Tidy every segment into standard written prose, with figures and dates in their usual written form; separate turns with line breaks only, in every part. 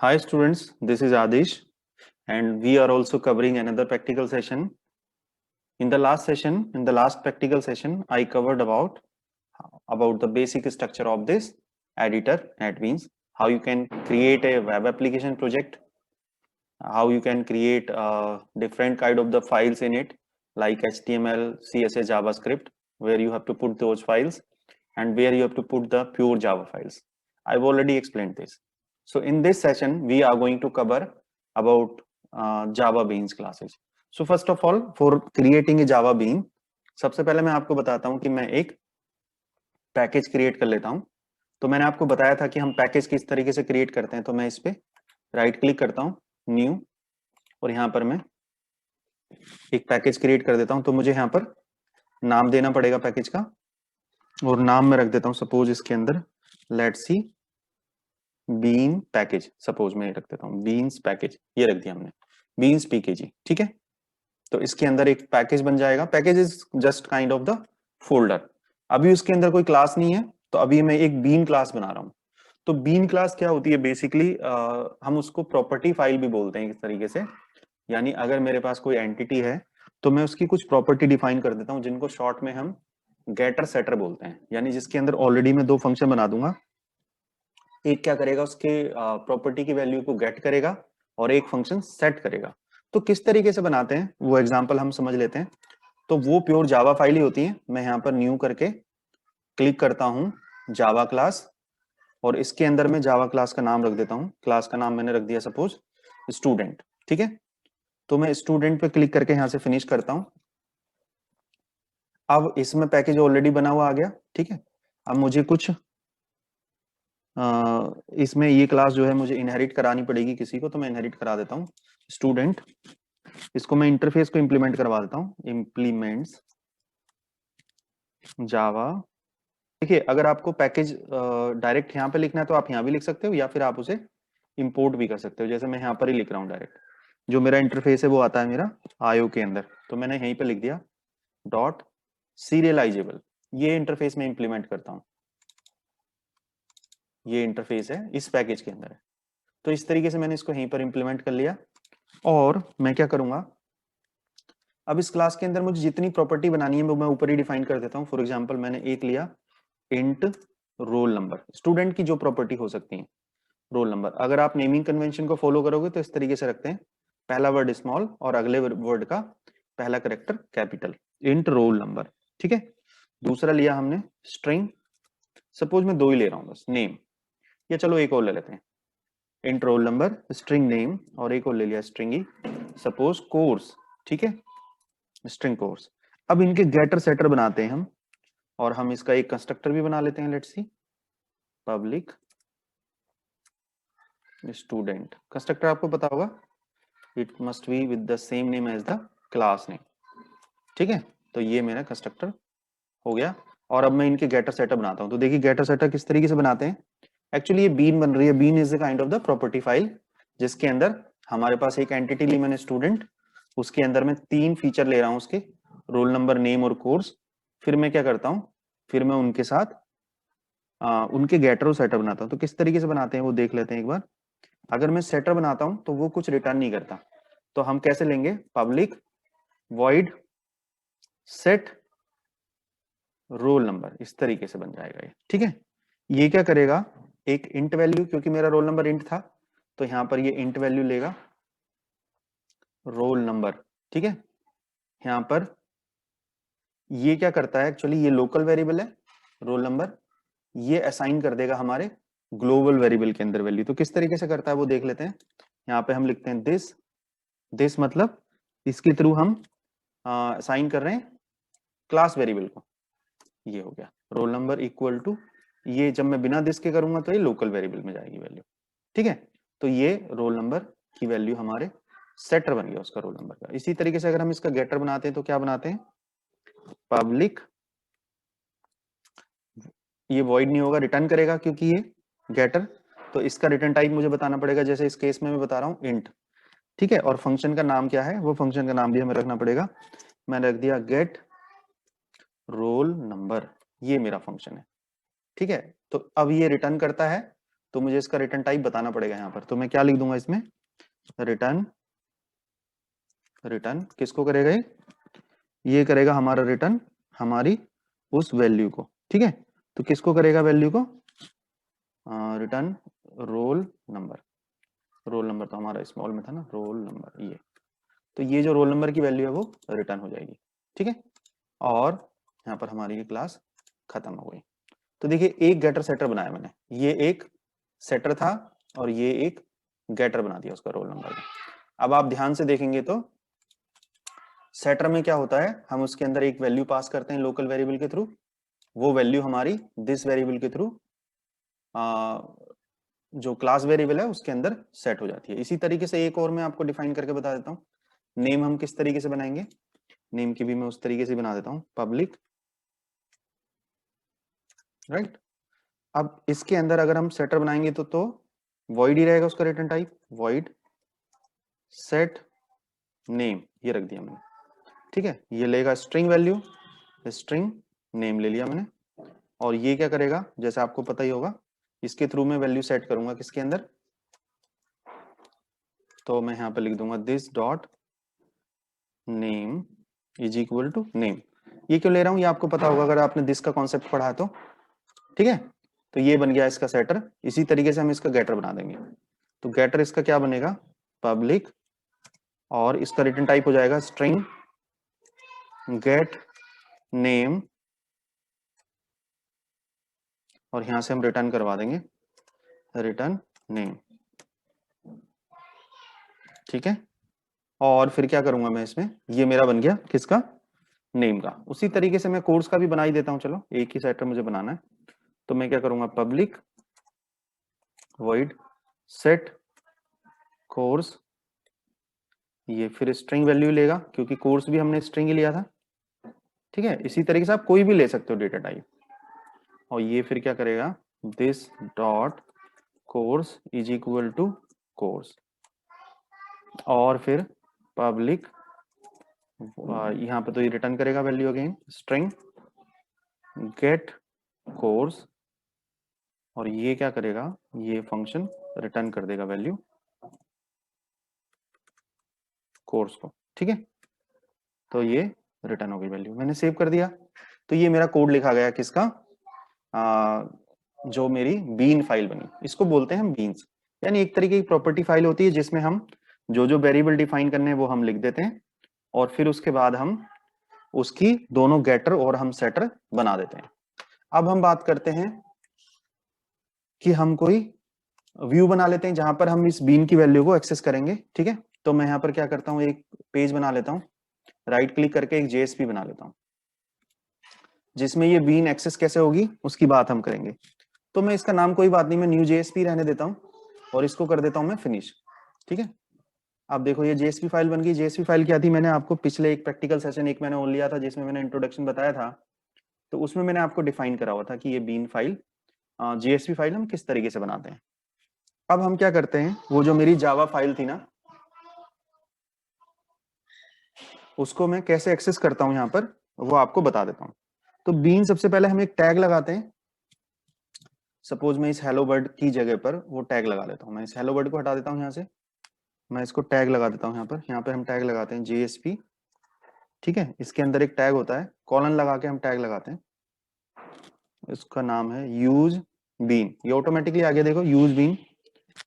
Hi students, this is Adish and we are also covering another practical session. In the last practical session, I covered about the basic structure of this editor, NetBeans, how you can create a web application project, how you can create different kind of the files in it like HTML, CSS, JavaScript, where you have to put those files and where you have to put the pure Java files. I've already explained this. So in this session, we are going to cover about Java Beans classes. So first of all, for creating a Java Bean, सबसे पहले मैं आपको बताता हूँ कि मैं एक package create कर लेता हूँ. तो मैंने आपको बताया था कि हम पैकेज किस तरीके से क्रिएट करते हैं. तो मैं इस पे राइट क्लिक करता हूँ, न्यू, और यहाँ पर मैं एक पैकेज क्रिएट कर देता हूँ. तो मुझे यहाँ पर नाम देना पड़ेगा पैकेज का, और नाम मैं रख देता हूँ सपोज इसके अंदर let's see bean package. Suppose मैं रख देता हूँ बीन्स पैकेज, ये रख दिया हमने बीन्स पीकेजी. ठीक है, तो इसके अंदर एक पैकेज बन जाएगा. Package is just kind of the folder. अभी उसके अंदर कोई क्लास नहीं है, तो अभी मैं एक बीन क्लास बना रहा हूँ. तो बीन क्लास क्या होती है बेसिकली, हम उसको प्रॉपर्टी फाइल भी बोलते हैं इस तरीके से. यानी अगर मेरे पास कोई एंटिटी है तो मैं उसकी कुछ प्रॉपर्टी डिफाइन कर देता हूँ, जिनको शॉर्ट में हम गेटर सेटर बोलते हैं. यानी जिसके अंदर ऑलरेडी मैं दो फंक्शन बना दूंगा. एक क्या करेगा, उसके प्रॉपर्टी की वैल्यू को गेट करेगा और एक फंक्शन सेट करेगा. तो किस तरीके से बनाते हैं वो एग्जांपल हम समझ लेते हैं. तो वो प्योर जावा फाइल ही होती है. मैं यहाँ पर न्यू करके क्लिक करता हूँ जावा क्लास, और इसके अंदर मैं जावा क्लास का नाम रख देता हूँ. क्लास का नाम मैंने रख दिया सपोज स्टूडेंट. ठीक है, तो मैं स्टूडेंट पे क्लिक करके यहाँ से फिनिश करता हूँ. अब इसमें पैकेज ऑलरेडी बना हुआ आ गया. ठीक है, अब मुझे कुछ इसमें ये क्लास जो है मुझे इनहेरिट करानी पड़ेगी किसी को. तो मैं इनहेरिट करा देता हूँ स्टूडेंट. इसको मैं इंटरफेस को इंप्लीमेंट करवा देता हूँ, इम्प्लीमेंट्स जावा. देखिए, अगर आपको पैकेज डायरेक्ट यहाँ पे लिखना है तो आप यहाँ भी लिख सकते हो, या फिर आप उसे इंपोर्ट भी कर सकते हो. जैसे मैं यहाँ पर ही लिख रहा हूँ डायरेक्ट. जो मेरा इंटरफेस है वो आता है मेरा आईओ के अंदर, तो मैंने यहीं पे लिख दिया डॉट सीरियलाइजेबल. ये इंटरफेस में इंप्लीमेंट करता हूँ. ये इंटरफेस है इस पैकेज के अंदर है. तो इस तरीके से मैंने इसको यहीं पर इंप्लीमेंट कर लिया. और मैं क्या करूंगा, अब इस क्लास के अंदर मुझे जितनी प्रॉपर्टी बनानी है वो मैं ऊपर ही डिफाइन कर देता हूँ. फॉर एग्जांपल मैंने एक लिया इंट रोल नंबर. स्टूडेंट की जो प्रॉपर्टी हो सकती है रोल नंबर. अगर आप नेमिंग कन्वेंशन को फॉलो करोगे तो इस तरीके से रखते हैं, पहला वर्ड स्मॉल और अगले वर्ड का पहला character capital. Int roll number. ठीक है, दूसरा लिया हमने स्ट्रिंग. सपोज मैं दो ही ले रहा हूँ बस, नेम, या चलो एक और ले लेते हैं int roll number string name, और एक और ले लिया स्ट्रिंग ही सपोज कोर्स. ठीक है, स्ट्रिंग कोर्स. अब इनके गेटर सेटर बनाते हैं हम, और हम इसका एक कंस्ट्रक्टर भी बना लेते हैं. Let's see public student. Constructor आपको पता होगा, it must be with the same name as the class name. ठीक है, तो ये मेरा कंस्ट्रक्टर हो गया. और अब मैं इनके गेटर सेटर बनाता हूं. तो देखिए गेटर सेटर किस तरीके से बनाते हैं. एक्चुअली ये बीन बन रही है. Bean is the kind of the property file, जिसके अंदर हमारे पास एक एंटिटी ली मैंने स्टूडेंट. उसके अंदर मैं तीन फीचर ले रहा हूं उसके, रोल नंबर, नेम और कोर्स. फिर मैं क्या करता हूं, फिर मैं उनके साथ उनके गेटर और सेटर बनाता हूं. तो किस तरीके से बनाते हैं वो देख लेते हैं एक बार. अगर मैं सेटर बनाता हूं तो वो कुछ रिटर्न नहीं करता. तो हम कैसे लेंगे, public void set roll number. इस तरीके से बन जाएगा ये. ठीक है, ये क्या करेगा, एक इंट वैल्यू, क्योंकि मेरा रोल नंबर इंट था तो यहां पर ये इंट वैल्यू लेगा रोल नंबर. ठीक है, यहां पर ये क्या करता है, एक्चुअली ये लोकल वेरिएबल है रोल नंबर, ये असाइन कर देगा हमारे ग्लोबल वेरिएबल के अंदर वैल्यू. तो किस तरीके से करता है वो देख लेते हैं. यहाँ पे हम लिखते हैं दिस. दिस मतलब इसके थ्रू हम असाइन कर रहे हैं क्लास वेरिएबल को. ये हो गया रोल नंबर इक्वल टू, ये जब मैं बिना दिस के करूंगा तो ये लोकल वेरिएबल में जाएगी वैल्यू. ठीक है, तो ये रोल नंबर की वैल्यू हमारे सेटर बन गया उसका रोल नंबर का. इसी तरीके से अगर हम इसका गेटर बनाते हैं तो क्या बनाते हैं, पब्लिक, ये वॉइड नहीं होगा, रिटर्न करेगा क्योंकि ये गेटर. तो इसका रिटर्न टाइप मुझे बताना पड़ेगा, जैसे इस केस में मैं बता रहा हूँ इंट. ठीक है, और फंक्शन का नाम क्या है, वो फंक्शन का नाम भी हमें रखना पड़ेगा. मैंने रख दिया गेट रोल नंबर. ये मेरा फंक्शन है. ठीक है, तो अब ये रिटर्न करता है तो मुझे इसका रिटर्न टाइप बताना पड़ेगा यहाँ पर। तो मैं क्या लिख दूंगा इसमें, रिटर्न, रिटर्न किसको करेगा ये करेगा हमारा रिटर्न हमारी उस वैल्यू को, ठीक है। तो किसको करेगा वैल्यू को, return roll number, roll number तो हमारा स्मॉल में था ना, रोल नंबर ये, तो ये जो रोल नंबर की वैल्यू है वो रिटर्न हो जाएगी, ठीक है। और यहाँ पर हमारी ये क्लास खत्म हो गई। तो देखिए एक गेटर सेटर बनाया मैंने, ये एक सेटर था और ये एक गेटर बना दिया उसका रोल नंबर का। अब आप ध्यान से देखेंगे तो सेटर में क्या होता है, हम उसके अंदर एक वैल्यू पास करते हैं लोकल वेरिएबल के थ्रू, वो वैल्यू हमारी दिस वेरिएबल के थ्रू जो क्लास वेरिएबल है उसके अंदर सेट हो जाती है। इसी तरीके से एक और मैं आपको डिफाइन करके बता देता हूँ। नेम हम किस तरीके से बनाएंगे, नेम की भी मैं उस तरीके से बना देता हूँ, पब्लिक, राइट। अब इसके अंदर अगर हम सेटर बनाएंगे तो वॉइड ही रहेगा उसका return type, void set name, ये रख दिया मैंने, ठीक है। ये लेगा स्ट्रिंग वैल्यू, स्ट्रिंग नेम ले लिया मैंने, और ये क्या करेगा, जैसे आपको पता ही होगा, इसके थ्रू मैं वैल्यू सेट करूंगा किसके अंदर, तो मैं यहाँ पे लिख दूंगा this dot name is equal to name. ये क्यों ले रहा हूँ ये आपको पता होगा अगर आपने दिस का कॉन्सेप्ट पढ़ा है तो, ठीक है। तो ये बन गया इसका सेटर। इसी तरीके से हम इसका गेटर बना देंगे, तो गेटर इसका क्या बनेगा, पब्लिक, और इसका रिटर्न टाइप हो जाएगा स्ट्रिंग गेट नेम, और यहां से हम रिटर्न करवा देंगे रिटर्न नेम, ठीक है। और फिर क्या करूंगा मैं इसमें, ये मेरा बन गया किसका, नेम का। उसी तरीके से मैं कोर्स का भी बना ही देता हूं, चलो एक ही सेटर मुझे बनाना है। तो मैं क्या करूंगा, पब्लिक वॉइड सेट कोर्स, ये फिर स्ट्रिंग वैल्यू लेगा क्योंकि कोर्स भी हमने स्ट्रिंग ही लिया था, ठीक है। इसी तरीके से आप कोई भी ले सकते हो डेटा टाइप, और ये फिर क्या करेगा, this dot course is equal to course, और फिर पब्लिक, यहाँ पे तो ये रिटर्न करेगा value again string get course, और ये क्या करेगा, ये फंक्शन रिटर्न कर देगा वैल्यू कोर्स को, ठीक है। तो ये रिटर्न हो गई वैल्यू, मैंने सेव कर दिया। तो ये मेरा कोड लिखा गया किसका, जो मेरी बीन फाइल बनी, इसको बोलते हैं हम बीन्स, यानी एक तरीके की प्रॉपर्टी फाइल होती है जिसमें हम जो जो वेरिएबल डिफाइन करने हैं वो हम लिख देते हैं, और फिर उसके बाद हम उसकी दोनों गेटर और हम सेटर बना देते हैं। अब हम बात करते हैं कि हम कोई व्यू बना लेते हैं जहां पर हम इस बीन की वैल्यू को एक्सेस करेंगे, ठीक है। तो मैं यहाँ पर क्या करता हूँ, एक पेज बना लेता हूँ, राइट क्लिक करके एक जेएसपी बना लेता हूँ जिसमें ये बीन एक्सेस कैसे होगी उसकी बात हम करेंगे। तो मैं इसका नाम कोई बात नहीं, मैं न्यू जेएसपी रहने देता हूँ और इसको कर देता हूँ मैं फिनिश, ठीक है। अब देखो ये जेएसपी फाइल बन गई। जेएसपी फाइल क्या थी, मैंने आपको पिछले एक प्रैक्टिकल सेशन एक मैंने और लिया था जिसमें मैंने इंट्रोडक्शन बताया था, तो उसमें मैंने आपको डिफाइन करा हुआ था कि ये बीन फाइल जेएसपी फाइल हम किस तरीके से बनाते हैं। अब हम क्या करते हैं, वो जो मेरी जावा फाइल थी ना उसको मैं कैसे एक्सेस करता हूं यहाँ पर वो आपको बता देता हूं। तो बीन सबसे पहले हम एक टैग लगाते हैं, सपोज मैं इस हेलो वर्ड की जगह पर वो टैग लगा लेता हूं, मैं इस हेलो वर्ड को हटा देता हूं यहाँ से, मैं इसको टैग लगा देता हूं यहाँ पे हम टैग लगाते हैं जेएसपी, ठीक है। इसके अंदर एक टैग होता है, कॉलन लगा के हम टैग लगाते हैं, इसका नाम है यूज बीन, ये ऑटोमेटिकली आगे देखो यूज बीन,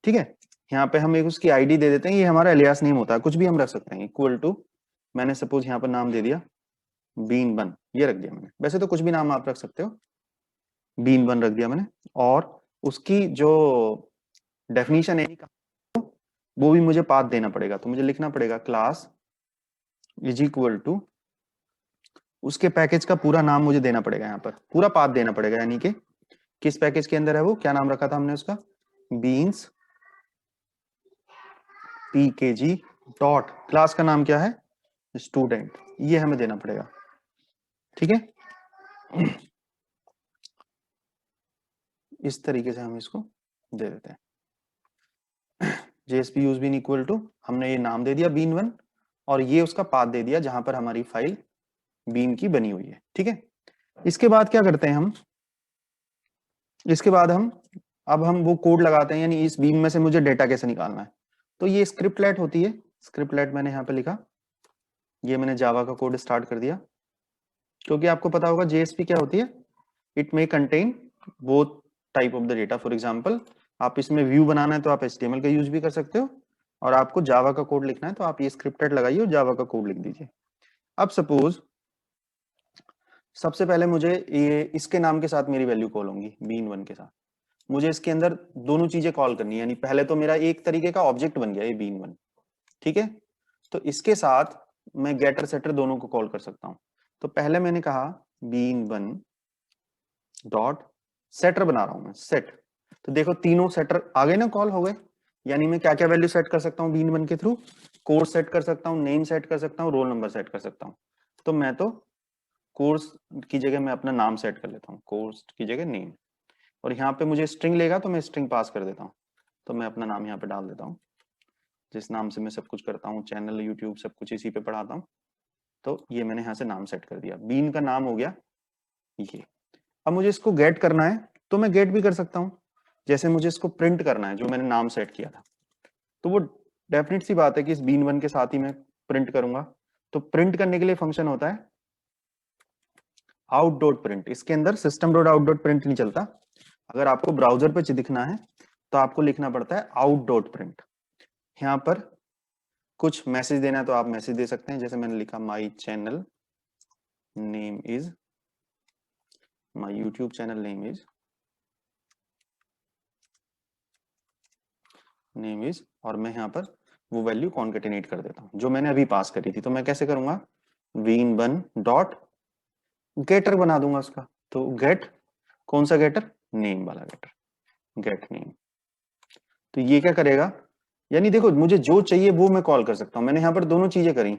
ठीक है। यहाँ पे हम एक उसकी आईडी दे देते हैं, ये हमारा एलियास नेम होता है, कुछ भी हम रख सकते हैं, इक्वल टू, मैंने सपोज यहाँ पर नाम दे दिया बीन वन, ये रख दिया मैंने, वैसे तो कुछ भी नाम आप रख सकते हो, बीन वन रख दिया मैंने। और उसकी जो डेफिनेशन है वो भी मुझे पाथ देना पड़ेगा, तो मुझे लिखना पड़ेगा क्लास इज इक्वल टू, उसके पैकेज का पूरा नाम मुझे देना पड़ेगा, यहाँ पर पूरा पाथ देना पड़ेगा, यानी कि किस पैकेज के अंदर है वो, क्या नाम रखा था हमने उसका, बीन्स पीकेजी डॉट, क्लास का नाम क्या है स्टूडेंट, ये हमें देना पड़ेगा, ठीक है। इस तरीके से हम इसको दे देते हैं, JSP use bean equal to, हमने ये नाम दे दिया बीन वन, और ये उसका पाथ दे दिया जहां पर हमारी फाइल बीन की बनी हुई है, ठीक है। इसके बाद क्या करते हैं हम, इसके बाद हम अब हम वो कोड लगाते हैं, यानी इस बीन में से मुझे डेटा कैसे निकालना है। तो ये स्क्रिप्टलेट होती है, स्क्रिप्टलेट मैंने यहाँ पे लिखा, ये मैंने जावा का कोड स्टार्ट कर दिया, क्योंकि आपको पता होगा जेएसपी क्या होती है, it may contain both type of the data. For example आप इसमें व्यू बनाना है तो आप HTML का यूज भी कर सकते हो, और आपको जावा का कोड लिखना है तो आप ये स्क्रिप्टेड लगाइए और जावा का कोड लिख दीजिए। अब सपोज सबसे पहले मुझे ये इसके नाम के साथ मेरी वैल्यू कॉल होंगी bean1 के साथ, मुझे इसके अंदर दोनों चीजें कॉल करनी है, यानी पहले तो मेरा एक तरीके का ऑब्जेक्ट बन गया ये bean1, ठीक है। तो इसके साथ मैं गेटर सेटर दोनों को कॉल कर सकता हूं। तो पहले मैंने कहा bean1 डॉट सेटर बना रहा हूं मैं सेट, तो देखो तीनों सेटर आ गए ना, कॉल हो गए। यानी मैं क्या क्या वैल्यू सेट कर सकता हूँ bean1 के थ्रू, कोर्स सेट कर सकता हूँ, नेम सेट कर सकता हूँ, रोल नंबर सेट कर सकता हूँ। तो मैं तो कोर्स की जगह मैं अपना नाम सेट कर लेता हूँ, कोर्स की जगह नेम, और यहाँ पे मुझे स्ट्रिंग लेगा तो मैं स्ट्रिंग पास कर देता हूँ। तो मैं अपना नाम यहाँ पे डाल देता हूँ, जिस नाम से मैं सब कुछ करता हूँ, चैनल यूट्यूब सब कुछ इसी पे पढ़ाता हूँ। तो ये मैंने यहाँ से नाम सेट कर दिया, बीन का नाम हो गया ये। अब मुझे इसको गेट करना है तो मैं गेट भी कर सकता हूँ, जैसे मुझे इसको प्रिंट करना है जो मैंने नाम सेट किया था, तो वो डेफिनेट सी बात है कि इस bean1 के साथ ही मैं प्रिंट करूंगा। तो प्रिंट करने के लिए फंक्शन होता है आउट डॉट प्रिंट, इसके अंदर system dot out dot print नहीं चलता। अगर आपको ब्राउजर पे दिखना है तो आपको लिखना पड़ता है आउट डॉट प्रिंट। यहाँ पर कुछ मैसेज देना है तो आप मैसेज दे सकते हैं, जैसे मैंने लिखा my channel name is, my YouTube channel name is, और मैं यहाँ पर वो वैल्यू कॉन्केटिनेट कर देता हूँ जो मैंने अभी पास करी थी। तो मैं कैसे करूंगा, bean1 डॉट गेटर बना दूंगा उसका। तो गेट कौन सा गेटर, नेम वाला गेटर, गेट नेम। तो ये क्या करेगा, यानी देखो मुझे जो चाहिए वो मैं कॉल कर सकता हूं। मैंने यहाँ पर दोनों चीजें करी,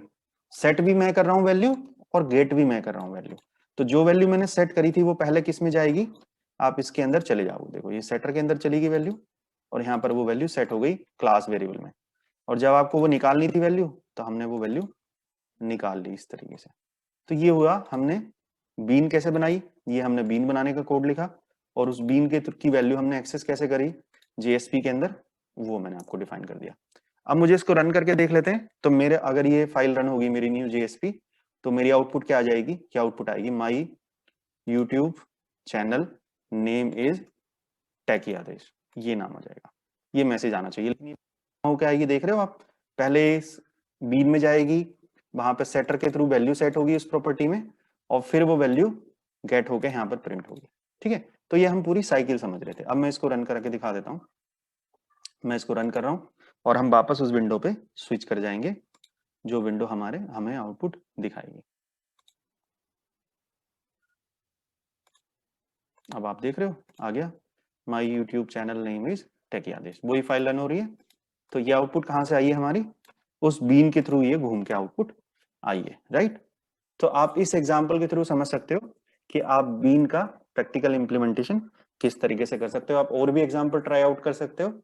सेट भी मैं कर रहा हूँ वैल्यू और गेट भी मैं कर रहा हूँ वैल्यू। तो जो वैल्यू मैंने सेट करी थी वो पहले किस में जाएगी, आप इसके अंदर चले जाओगे, देखो ये सेटर के अंदर चलेगी वैल्यू, और यहाँ पर वो वैल्यू सेट हो गई क्लास वेरिएबल में। और जब आपको वो निकालनी थी वैल्यू तो हमने वो वैल्यू निकाल ली इस तरीके से। तो ये हुआ हमने बीन कैसे बनाई, ये हमने बीन बनाने का कोड लिखा, और उस बीन के की वैल्यू हमने एक्सेस कैसे करी जेएसपी के अंदर, वो मैंने आपको डिफाइन कर दिया। अब मुझे इसको रन करके देख लेते हैं। तो मेरे अगर ये फाइल रन होगी मेरी न्यू जेएसपी, तो मेरी आउटपुट क्या आ जाएगी, क्या आउटपुट आएगी, my YouTube channel name is techie Aadesh, ये नाम आ जाएगा, ये मैसेज आना चाहिए। लेकिन क्या आएगी देख रहे हो आप, पहले बीन में जाएगी, वहां पे सेटर के थ्रू वैल्यू सेट होगी उस प्रॉपर्टी में, और फिर वो वैल्यू गेट होके यहाँ पर प्रिंट होगी, ठीक है। तो ये हम पूरी साइकिल समझ रहे थे। अब मैं इसको रन करके दिखा देता हूँ। मैं इसको रन कर रहा हूँ और हम वापस उस विंडो पे स्विच कर जाएंगे जो विंडो हमें आउटपुट दिखाएगी। अब आप देख रहे हो आ गया, my YouTube channel name is techie Aadesh, वही फाइल रन हो रही है। तो ये आउटपुट कहाँ से आई है हमारी, उस बीन के थ्रू ये घूम के आउटपुट आई है, राइट। तो आप इस एग्जाम्पल के थ्रू समझ सकते हो कि आप बीन का प्रैक्टिकल इंप्लीमेंटेशन किस तरीके से कर सकते हो। आप और भी एग्जाम्पल ट्राई आउट कर सकते हो।